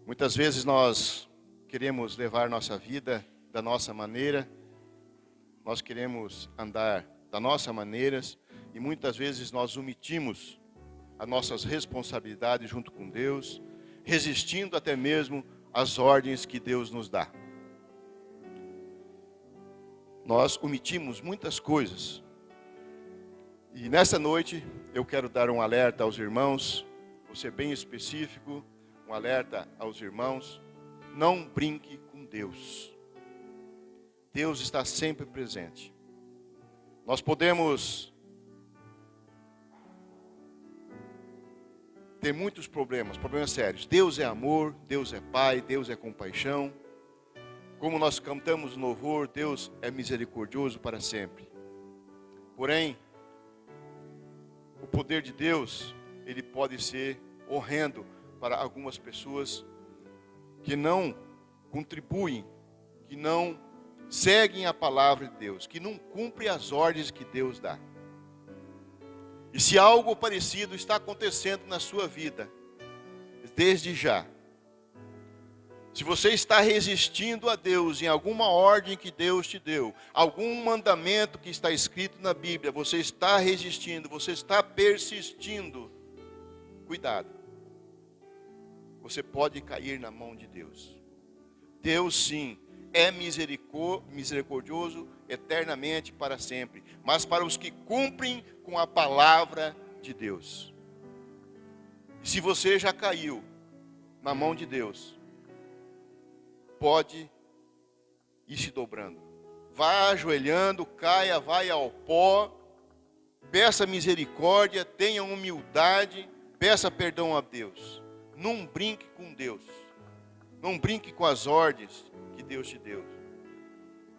Muitas vezes nós queremos levar nossa vida da nossa maneira, nós queremos andar da nossa maneira e muitas vezes nós omitimos as nossas responsabilidades junto com Deus, resistindo até mesmo às ordens que Deus nos dá. Nós omitimos muitas coisas. E nessa noite eu quero dar um alerta aos irmãos, vou ser bem específico, um alerta aos irmãos: não brinque com Deus. Deus está sempre presente. Nós podemos ter muitos problemas sérios. Deus é amor, Deus é Pai, Deus é compaixão. Como nós cantamos no louvor, Deus é misericordioso para sempre. Porém, o poder de Deus, ele pode ser horrendo para algumas pessoas que não contribuem, que não seguem a palavra de Deus, que não cumprem as ordens que Deus dá. E se algo parecido está acontecendo na sua vida, desde já, se você está resistindo a Deus em alguma ordem que Deus te deu, algum mandamento que está escrito na Bíblia, você está resistindo, você está persistindo, cuidado. Você pode cair na mão de Deus. Deus sim é misericordioso eternamente para sempre, mas para os que cumprem com a palavra de Deus. Se você já caiu na mão de Deus, pode ir se dobrando. Vá ajoelhando, caia, vai ao pó, peça misericórdia, tenha humildade, peça perdão a Deus. Não brinque com Deus. Não brinque com as ordens que Deus te deu.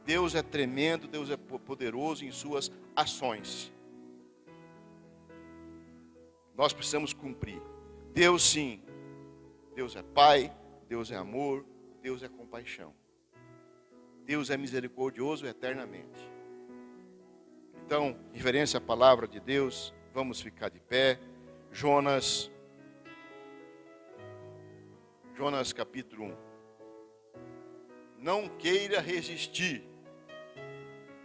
Deus é tremendo, Deus é poderoso em suas ações. Nós precisamos cumprir. Deus sim, Deus é Pai, Deus é amor, Deus é compaixão. Deus é misericordioso eternamente. Então, em reverência à palavra de Deus, vamos ficar de pé. Jonas capítulo 1. Não queira resistir.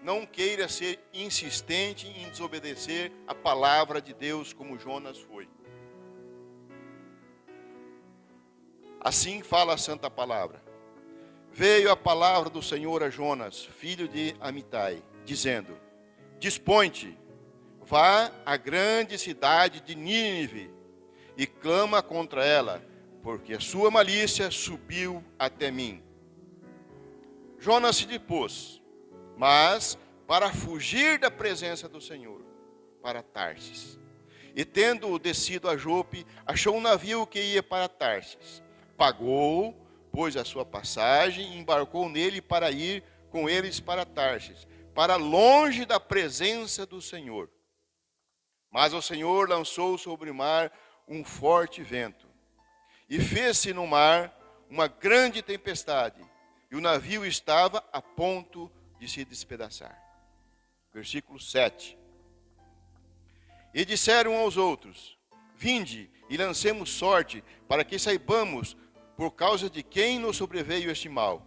Não queira ser insistente em desobedecer a palavra de Deus como Jonas foi. Assim fala a santa palavra. Veio a palavra do Senhor a Jonas, filho de Amitai, dizendo: Dispõe-te, vá à grande cidade de Nínive e clama contra ela, porque a sua malícia subiu até mim. Jonas se dispôs, mas para fugir da presença do Senhor, para Tarsis. E tendo descido a Jope, achou um navio que ia para Tarsis. Pagou, pôs a sua passagem e embarcou nele para ir com eles para Tarsis, para longe da presença do Senhor. Mas o Senhor lançou sobre o mar um forte vento, e fez-se no mar uma grande tempestade, e o navio estava a ponto de se despedaçar. Versículo 7. E disseram aos outros: Vinde e lancemos sorte, para que saibamos por causa de quem nos sobreveio este mal.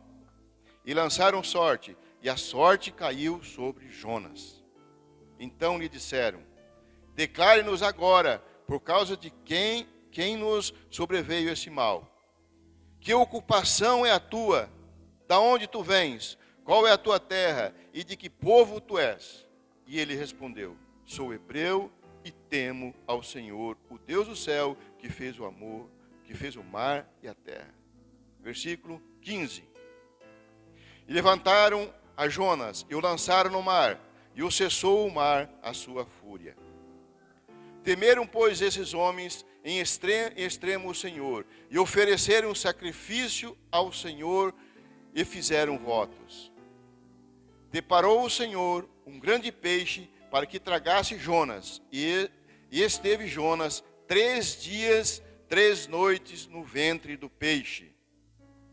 E lançaram sorte, e a sorte caiu sobre Jonas. Então lhe disseram: Declare-nos agora por causa de quem nos sobreveio este mal. Que ocupação é a tua? Da onde tu vens? Qual é a tua terra? E de que povo tu és? E ele respondeu: Sou hebreu e temo ao Senhor, o Deus do céu, que fez o amor, que fez o mar e a terra. Versículo 15. E levantaram a Jonas e o lançaram no mar, e o cessou o mar a sua fúria. Temeram, pois, esses homens em extremo o Senhor, e ofereceram sacrifício ao Senhor, e fizeram votos. Deparou o Senhor um grande peixe para que tragasse Jonas, e esteve Jonas 3 dias, 3 noites no ventre do peixe.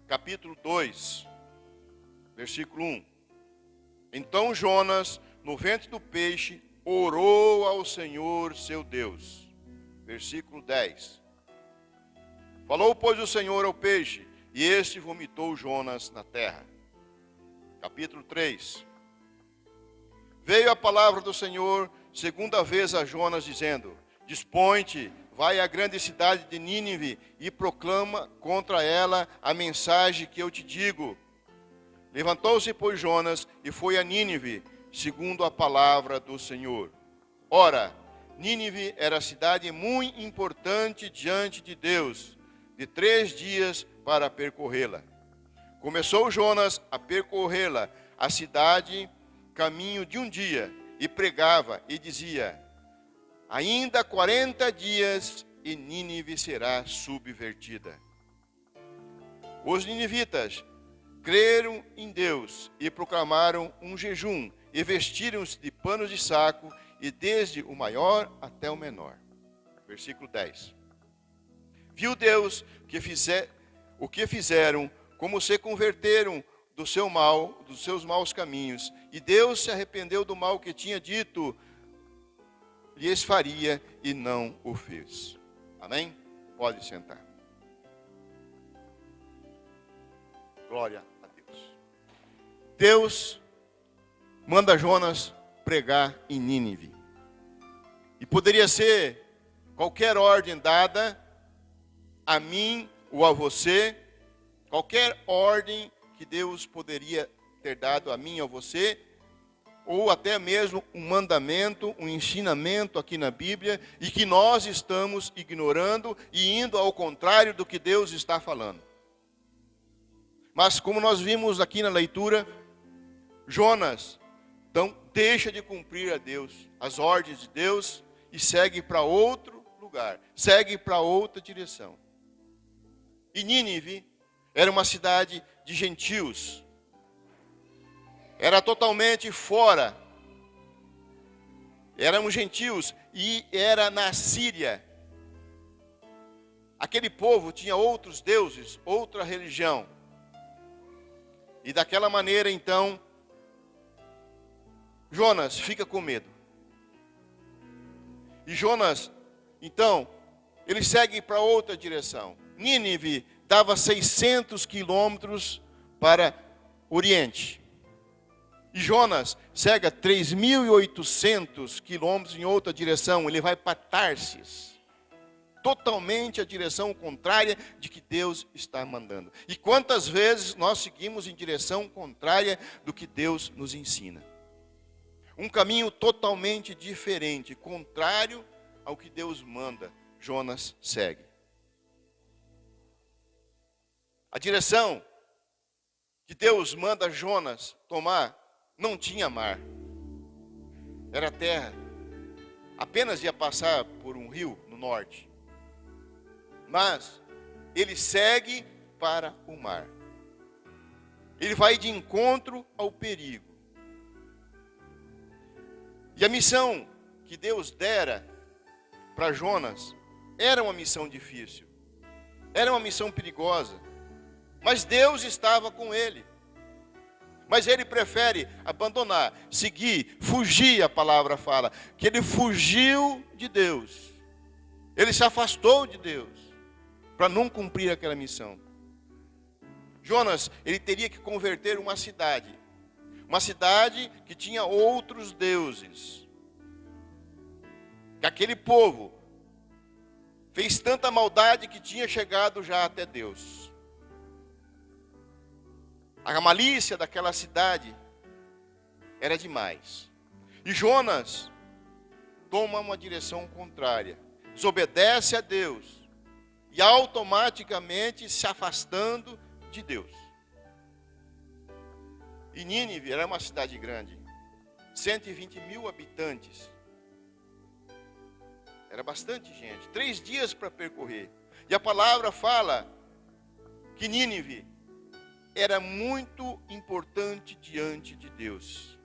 Capítulo 2, versículo 1. Então Jonas, no ventre do peixe, orou ao Senhor seu Deus. Versículo 10. Falou, pois, o Senhor ao peixe: e este vomitou Jonas na terra. Capítulo 3. Veio a palavra do Senhor segunda vez a Jonas, dizendo: Dispõe-te, vai à grande cidade de Nínive e proclama contra ela a mensagem que eu te digo. Levantou-se, pois, Jonas e foi a Nínive, segundo a palavra do Senhor. Ora, Nínive era cidade muito importante diante de Deus, de 3 dias para percorrê-la. Começou Jonas a percorrê-la, a cidade, caminho de um dia, e pregava e dizia: ainda 40 dias e Nínive será subvertida. Os ninivitas creram em Deus e proclamaram um jejum e vestiram-se de panos de saco, e desde o maior até o menor. Versículo 10. Viu Deus o que fizeram, como se converteram dos seus maus caminhos, e Deus se arrependeu do mal que tinha dito lhes faria, e não o fez. Amém? Pode sentar. Glória a Deus. Deus manda Jonas pregar em Nínive. E poderia ser qualquer ordem dada a mim ou a você, qualquer ordem que Deus poderia ter dado a mim ou a você, ou até mesmo um mandamento, um ensinamento aqui na Bíblia, e que nós estamos ignorando e indo ao contrário do que Deus está falando. Mas como nós vimos aqui na leitura, Jonas, então, deixa de cumprir a Deus, as ordens de Deus, e segue para outro lugar, segue para outra direção. E Nínive era uma cidade de gentios, era totalmente fora, eram gentios, e era na Síria. Aquele povo tinha outros deuses, outra religião. E daquela maneira, então, Jonas fica com medo. E Jonas, então, ele segue para outra direção. Nínive dava 600 quilômetros para Oriente. E Jonas segue 3.800 quilômetros em outra direção. Ele vai para Tarsis. Totalmente a direção contrária de que Deus está mandando. E quantas vezes nós seguimos em direção contrária do que Deus nos ensina? Um caminho totalmente diferente, contrário ao que Deus manda, Jonas segue. A direção que Deus manda Jonas tomar não tinha mar. Era terra. Apenas ia passar por um rio no norte. Mas ele segue para o mar. Ele vai de encontro ao perigo. E a missão que Deus dera para Jonas era uma missão difícil, era uma missão perigosa, mas Deus estava com ele. Mas ele prefere abandonar, seguir, fugir. A palavra fala que ele fugiu de Deus, ele se afastou de Deus para não cumprir aquela missão. Jonas, ele teria que converter uma cidade que tinha outros deuses. Que aquele povo fez tanta maldade que tinha chegado já até Deus. A malícia daquela cidade era demais. E Jonas toma uma direção contrária, desobedece a Deus e automaticamente se afastando de Deus. E Nínive era uma cidade grande, 120 mil habitantes. Era bastante gente, 3 dias para percorrer. E a palavra fala que Nínive era muito importante diante de Deus.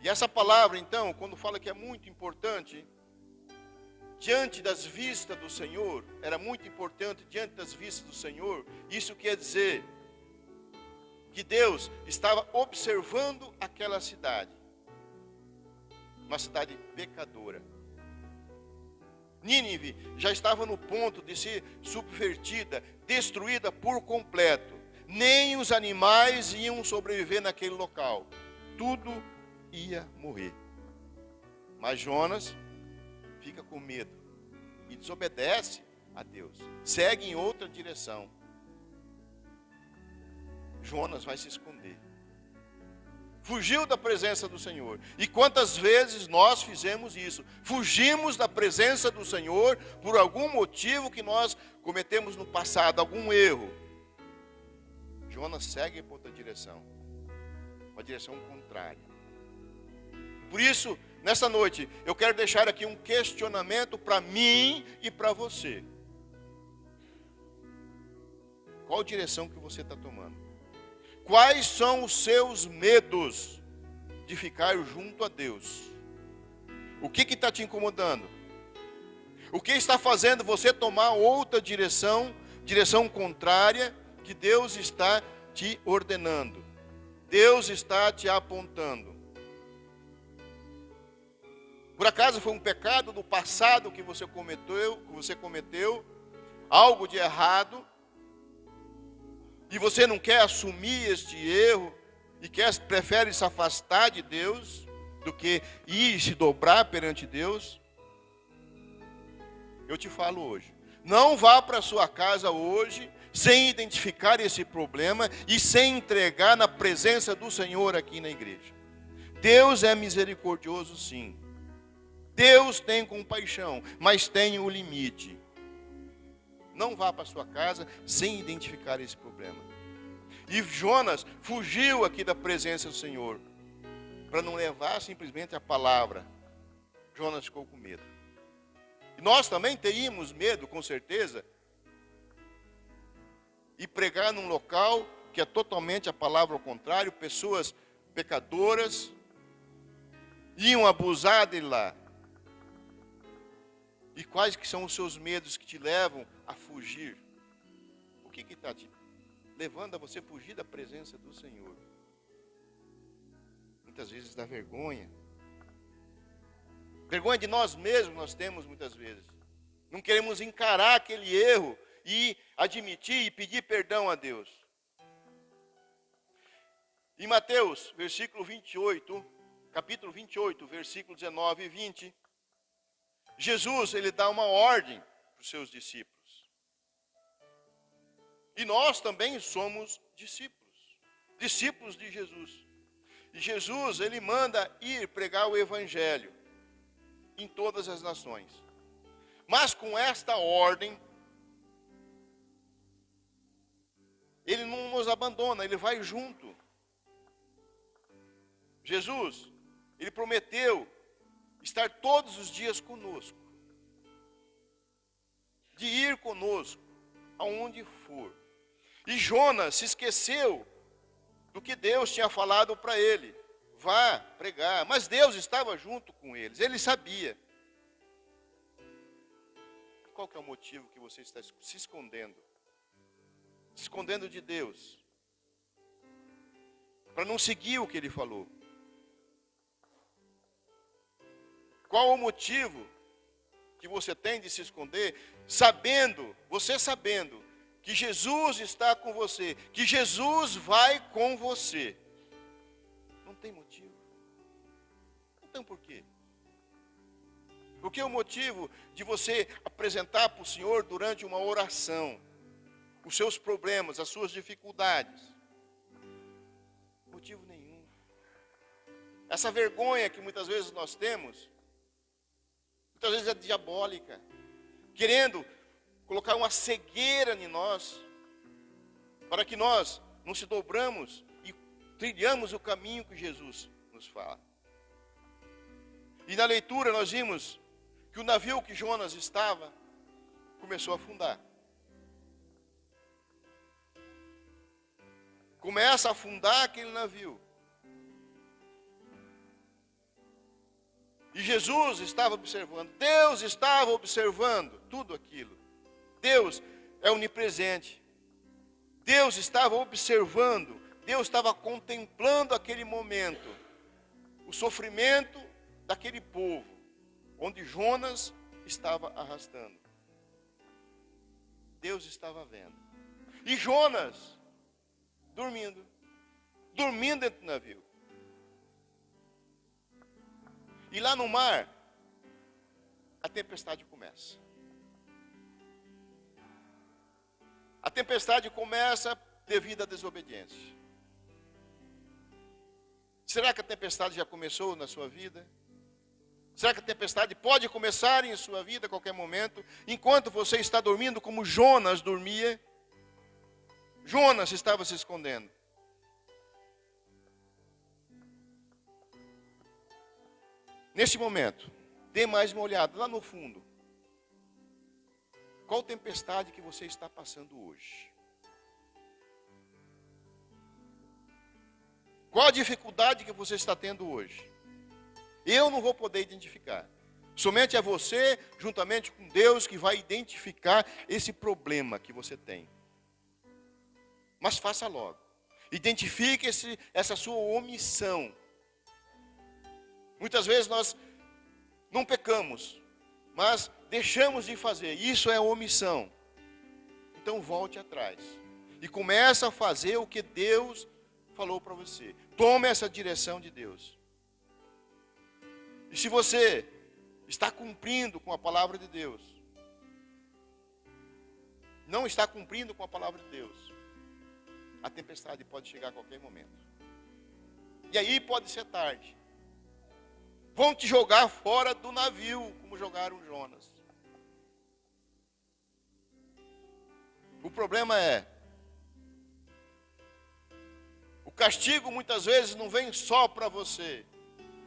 E essa palavra, então, quando fala que é muito importante, diante das vistas do Senhor, era muito importante diante das vistas do Senhor, isso quer dizer que Deus estava observando aquela cidade, uma cidade pecadora. Nínive já estava no ponto de ser subvertida, destruída por completo. Nem os animais iam sobreviver naquele local. Tudo ia morrer. Mas Jonas fica com medo e desobedece a Deus. Segue em outra direção. Jonas vai se esconder. Fugiu da presença do Senhor. E quantas vezes nós fizemos isso? Fugimos da presença do Senhor por algum motivo que nós cometemos no passado, algum erro. Jonas segue para outra direção, uma direção contrária. Por isso, nessa noite, eu quero deixar aqui um questionamento para mim e para você. Qual direção que você está tomando? Quais são os seus medos de ficar junto a Deus? O que está te incomodando? O que está fazendo você tomar outra direção contrária que Deus está te ordenando? Deus está te apontando. Por acaso foi um pecado do passado que você cometeu, algo de errado, e você não quer assumir este erro, e prefere se afastar de Deus, do que ir se dobrar perante Deus? Eu te falo hoje, não vá para a sua casa hoje, sem identificar esse problema, e sem entregar na presença do Senhor aqui na igreja. Deus é misericordioso sim, Deus tem compaixão, mas tem o limite. Não vá para a sua casa sem identificar esse problema. E Jonas fugiu aqui da presença do Senhor, para não levar simplesmente a palavra. Jonas ficou com medo. E nós também teríamos medo, com certeza, e pregar num local que é totalmente a palavra ao contrário, pessoas pecadoras, iam abusar dele lá. E quais que são os seus medos que te levam a fugir? O que está te levando a você fugir da presença do Senhor? Muitas vezes dá vergonha. Vergonha de nós mesmos nós temos muitas vezes. Não queremos encarar aquele erro e admitir e pedir perdão a Deus. Em Mateus, capítulo 28, versículos 19 e 20, Jesus, ele dá uma ordem para os seus discípulos. E nós também somos discípulos de Jesus. E Jesus, ele manda ir pregar o evangelho em todas as nações. Mas com esta ordem, ele não nos abandona, ele vai junto. Jesus, ele prometeu estar todos os dias conosco, de ir conosco aonde for. E Jonas se esqueceu do que Deus tinha falado para ele: vá pregar. Mas Deus estava junto com eles, ele sabia. Qual que é o motivo que você está se escondendo? Se escondendo de Deus, para não seguir o que ele falou. Qual o motivo que você tem de se esconder, você sabendo que Jesus está com você, que Jesus vai com você? Não tem motivo. Não tem porquê. O que é o motivo de você apresentar para o Senhor durante uma oração os seus problemas, as suas dificuldades? Motivo nenhum. Essa vergonha que muitas vezes nós temos, muitas vezes é diabólica, querendo colocar uma cegueira em nós, para que nós não se dobramos e trilhamos o caminho que Jesus nos fala. E na leitura nós vimos que o navio que Jonas estava começou a afundar. Começa a afundar aquele navio. E Jesus estava observando, Deus estava observando tudo aquilo. Deus é onipresente. Deus estava observando, Deus estava contemplando aquele momento, o sofrimento daquele povo, onde Jonas estava arrastando. Deus estava vendo. E Jonas, dormindo dentro do navio. E lá no mar, a tempestade começa. A tempestade começa devido à desobediência. Será que a tempestade já começou na sua vida? Será que a tempestade pode começar em sua vida a qualquer momento, enquanto você está dormindo como Jonas dormia? Jonas estava se escondendo. Neste momento, dê mais uma olhada lá no fundo. Qual tempestade que você está passando hoje? Qual a dificuldade que você está tendo hoje? Eu não vou poder identificar. Somente é você, juntamente com Deus, que vai identificar esse problema que você tem. Mas faça logo. Identifique essa sua omissão. Muitas vezes nós não pecamos, mas deixamos de fazer. Isso é omissão. Então volte atrás. E comece a fazer o que Deus falou para você. Tome essa direção de Deus. E se você está cumprindo com a palavra de Deus, não está cumprindo com a palavra de Deus, a tempestade pode chegar a qualquer momento. E aí pode ser tarde. Vão te jogar fora do navio, como jogaram Jonas. O problema é, o castigo muitas vezes não vem só para você.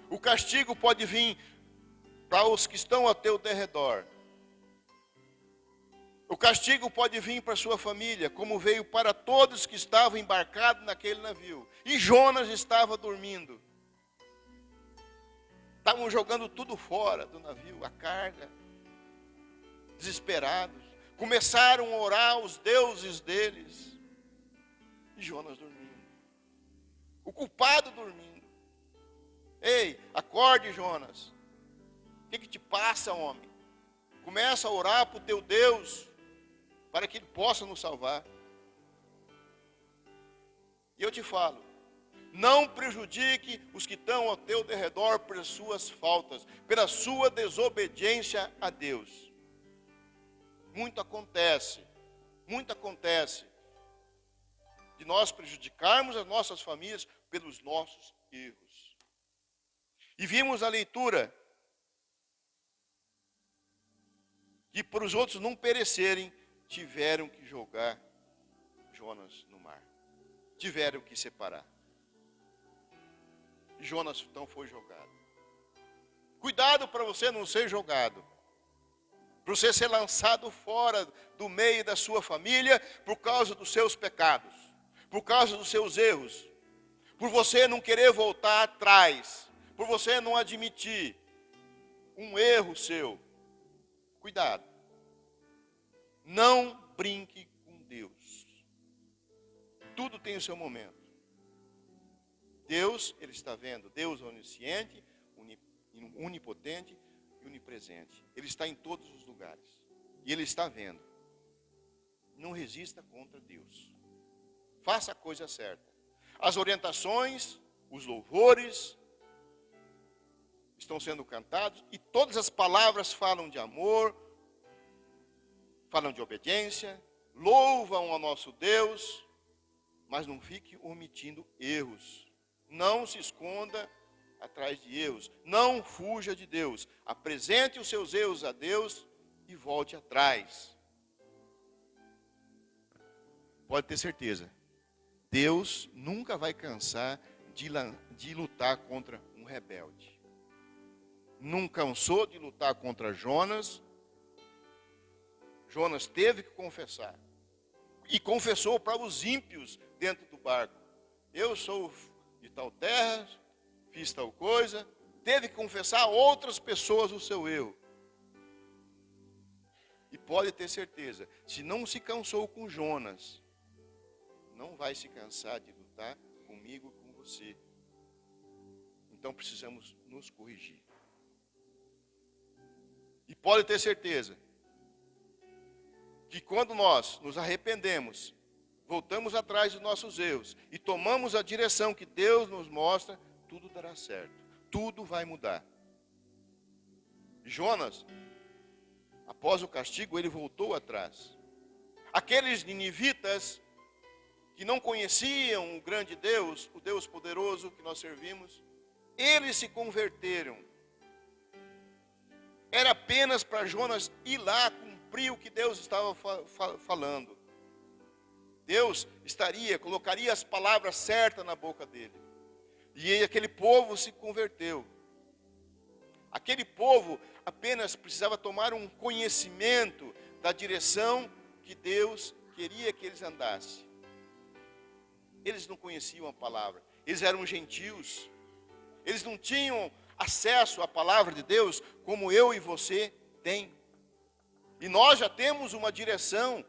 O castigo pode vir para os que estão ao teu derredor. O castigo pode vir para a sua família, como veio para todos que estavam embarcados naquele navio. E Jonas estava dormindo. Estavam jogando tudo fora do navio, a carga. Desesperados. Começaram a orar aos deuses deles. E Jonas dormindo. O culpado dormindo. Ei, acorde, Jonas. O que te passa, homem? Começa a orar para o teu Deus, para que Ele possa nos salvar. E eu te falo, não prejudique os que estão ao teu derredor pelas suas faltas, pela sua desobediência a Deus. Muito acontece de nós prejudicarmos as nossas famílias pelos nossos erros. E vimos a leitura que para os outros não perecerem, tiveram que jogar Jonas no mar. Tiveram que separar. E Jonas então foi jogado. Cuidado para você não ser jogado. Para você ser lançado fora do meio da sua família por causa dos seus pecados. Por causa dos seus erros. Por você não querer voltar atrás. Por você não admitir um erro seu. Cuidado. Não brinque com Deus. Tudo tem o seu momento. Deus, Ele está vendo. Deus é onisciente, onipotente e onipresente. Ele está em todos os lugares. E Ele está vendo. Não resista contra Deus. Faça a coisa certa. As orientações, os louvores estão sendo cantados e todas as palavras falam de amor, falam de obediência, louvam ao nosso Deus, mas não fique omitindo erros. Não se esconda atrás de erros. Não fuja de Deus. Apresente os seus erros a Deus e volte atrás. Pode ter certeza. Deus nunca vai cansar de lutar contra um rebelde. Não cansou de lutar contra Jonas. Jonas teve que confessar. E confessou para os ímpios dentro do barco. Eu sou de tal terra, fiz tal coisa. Teve que confessar a outras pessoas o seu erro. E pode ter certeza, se não se cansou com Jonas, não vai se cansar de lutar comigo e com você. Então precisamos nos corrigir. E pode ter certeza que quando nós nos arrependemos voltamos atrás dos nossos erros e tomamos a direção que Deus nos mostra, tudo dará certo. Tudo vai mudar. Jonas, após o castigo, ele voltou atrás. Aqueles ninivitas que não conheciam o grande Deus, o Deus poderoso que nós servimos, eles se converteram. Era apenas para Jonas ir lá cumprir o que Deus estava falando. Deus colocaria as palavras certas na boca dele. E aquele povo se converteu. Aquele povo apenas precisava tomar um conhecimento da direção que Deus queria que eles andassem. Eles não conheciam a palavra, eles eram gentios, eles não tinham acesso à palavra de Deus como eu e você tem. E nós já temos uma direção.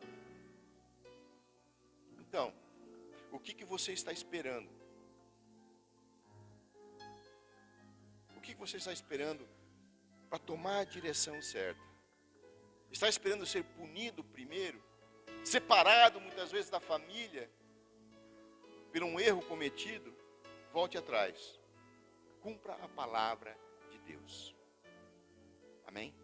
Então, o que você está esperando? O que você está esperando para tomar a direção certa? Está esperando ser punido primeiro? Separado muitas vezes da família? Por um erro cometido? Volte atrás. Cumpra a palavra de Deus. Amém?